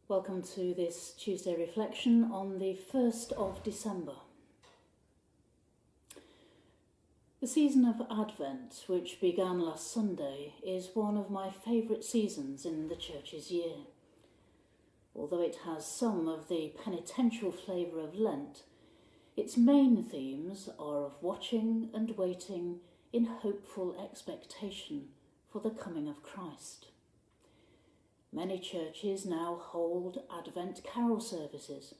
Welcome to this Tuesday reflection on the 1st of December. The season of Advent, which began last Sunday, is one of my favourite seasons in the Church's year. Although it has some of the penitential flavour of Lent, its main themes are of watching and waiting in hopeful expectation for the coming of Christ. Many churches now hold Advent carol services,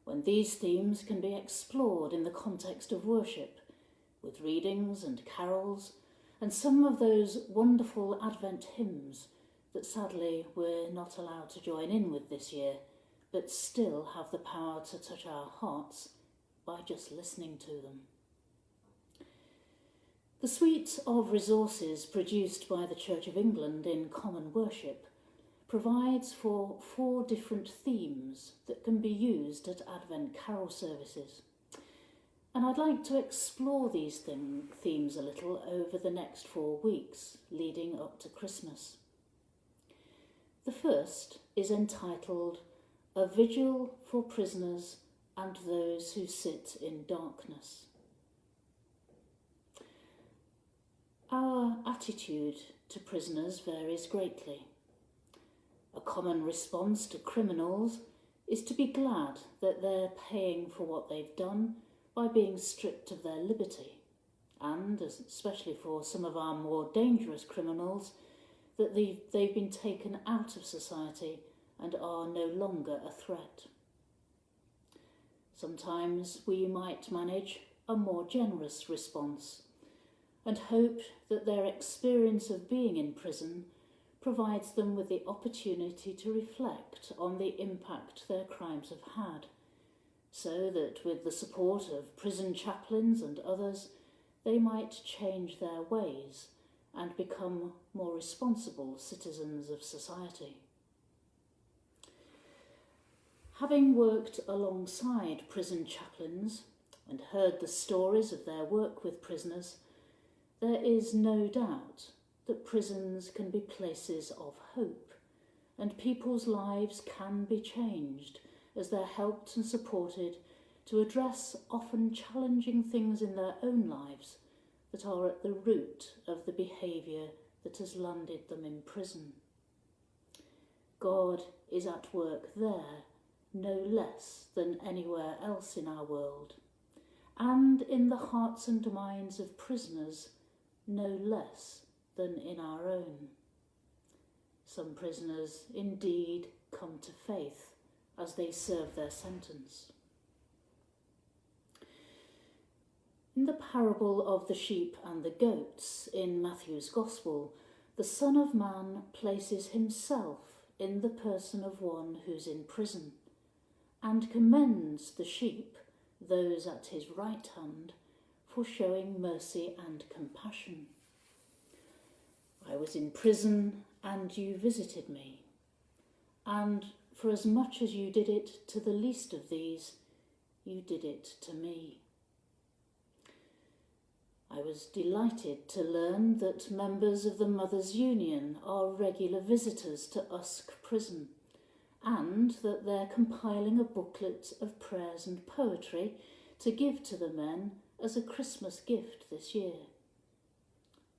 when these themes can be explored in the context of worship, with readings and carols, and some of those wonderful Advent hymns that sadly we're not allowed to join in with this year, but still have the power to touch our hearts by just listening to them. The suite of resources produced by the Church of England in common worship provides for 4 different themes that can be used at Advent carol services. And I'd like to explore these themes a little over the next 4 weeks, leading up to Christmas. The first is entitled A Vigil for Prisoners and Those Who Sit in Darkness. Our attitude to prisoners varies greatly. A common response to criminals is to be glad that they're paying for what they've done by being stripped of their liberty, and, especially for some of our more dangerous criminals, that they've been taken out of society and are no longer a threat. Sometimes we might manage a more generous response and hope that their experience of being in prison provides them with the opportunity to reflect on the impact their crimes have had, so that with the support of prison chaplains and others, they might change their ways and become more responsible citizens of society. Having worked alongside prison chaplains and heard the stories of their work with prisoners, there is no doubt that prisons can be places of hope, and people's lives can be changed as they're helped and supported to address often challenging things in their own lives that are at the root of the behaviour that has landed them in prison. God is at work there no less than anywhere else in our world, and in the hearts and minds of prisoners no less than in our own. Some prisoners indeed come to faith as they serve their sentence. In the parable of the sheep and the goats in Matthew's Gospel, the Son of Man places himself in the person of one who's in prison and commends the sheep, those at his right hand, for showing mercy and compassion. I was in prison and you visited me, and for as much as you did it to the least of these, you did it to me. I was delighted to learn that members of the Mothers' Union are regular visitors to Usk Prison, and that they're compiling a booklet of prayers and poetry to give to the men as a Christmas gift this year.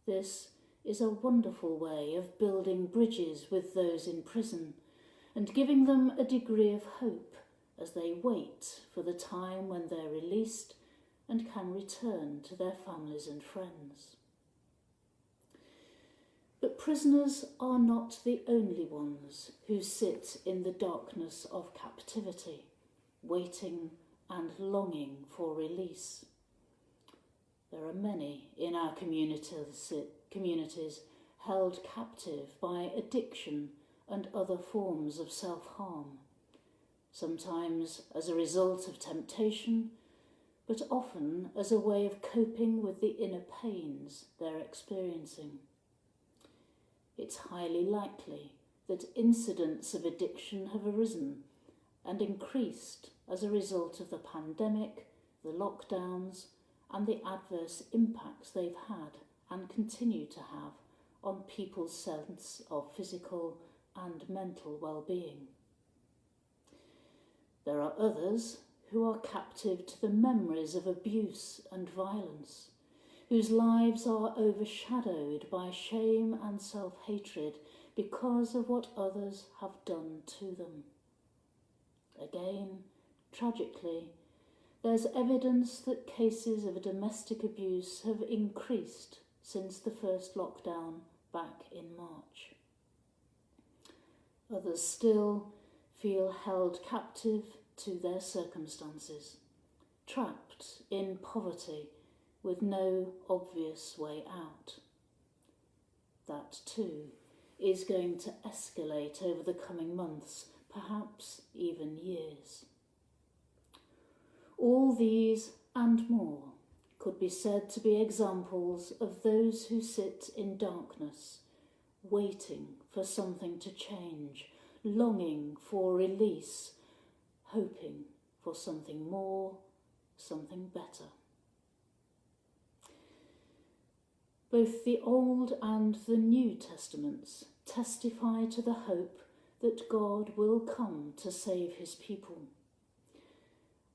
This is a wonderful way of building bridges with those in prison and giving them a degree of hope as they wait for the time when they're released and can return to their families and friends. But prisoners are not the only ones who sit in the darkness of captivity, waiting and longing for release. There are many in our communities held captive by addiction and other forms of self-harm, sometimes as a result of temptation, but often as a way of coping with the inner pains they're experiencing. It's highly likely that incidents of addiction have arisen and increased as a result of the pandemic, the lockdowns, and the adverse impacts they've had and continue to have on people's sense of physical and mental well-being. There are others who are captive to the memories of abuse and violence, whose lives are overshadowed by shame and self-hatred because of what others have done to them. Again, tragically, there's evidence that cases of domestic abuse have increased since the first lockdown back in March. Others still feel held captive to their circumstances, trapped in poverty with no obvious way out. That too is going to escalate over the coming months, perhaps even years. All these and more could be said to be examples of those who sit in darkness, waiting for something to change, longing for release, hoping for something more, something better. Both the Old and the New Testaments testify to the hope that God will come to save his people.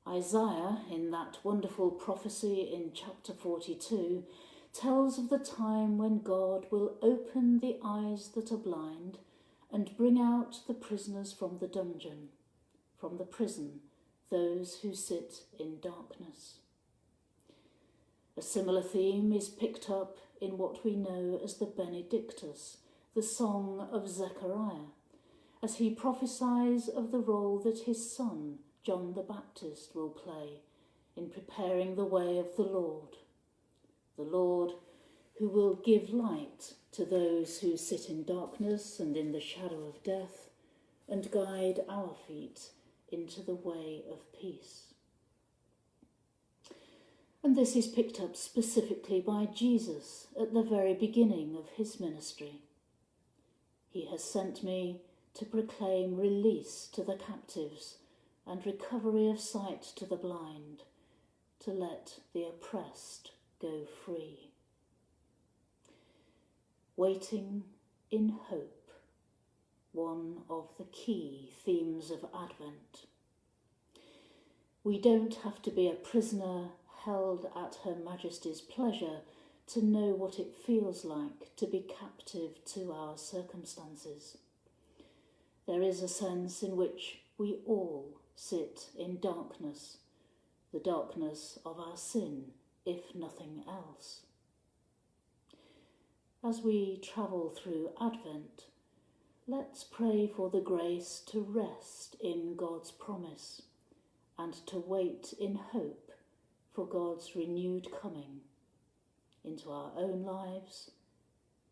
Isaiah, in that wonderful prophecy in chapter 42, tells of the time when God will open the eyes that are blind and bring out the prisoners from the dungeon, from the prison, those who sit in darkness. A similar theme is picked up in what we know as the Benedictus, the song of Zechariah, as he prophesies of the role that his son, John the Baptist, will play in preparing the way of the Lord who will give light to those who sit in darkness and in the shadow of death, and guide our feet into the way of peace. And this is picked up specifically by Jesus at the very beginning of his ministry. He has sent me to proclaim release to the captives and recovery of sight to the blind, to let the oppressed go free. Waiting in hope, one of the key themes of Advent. We don't have to be a prisoner held at Her Majesty's pleasure to know what it feels like to be captive to our circumstances. There is a sense in which we all sit in darkness, the darkness of our sin, if nothing else. As we travel through Advent, let's pray for the grace to rest in God's promise and to wait in hope for God's renewed coming into our own lives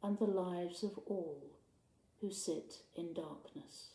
and the lives of all who sit in darkness.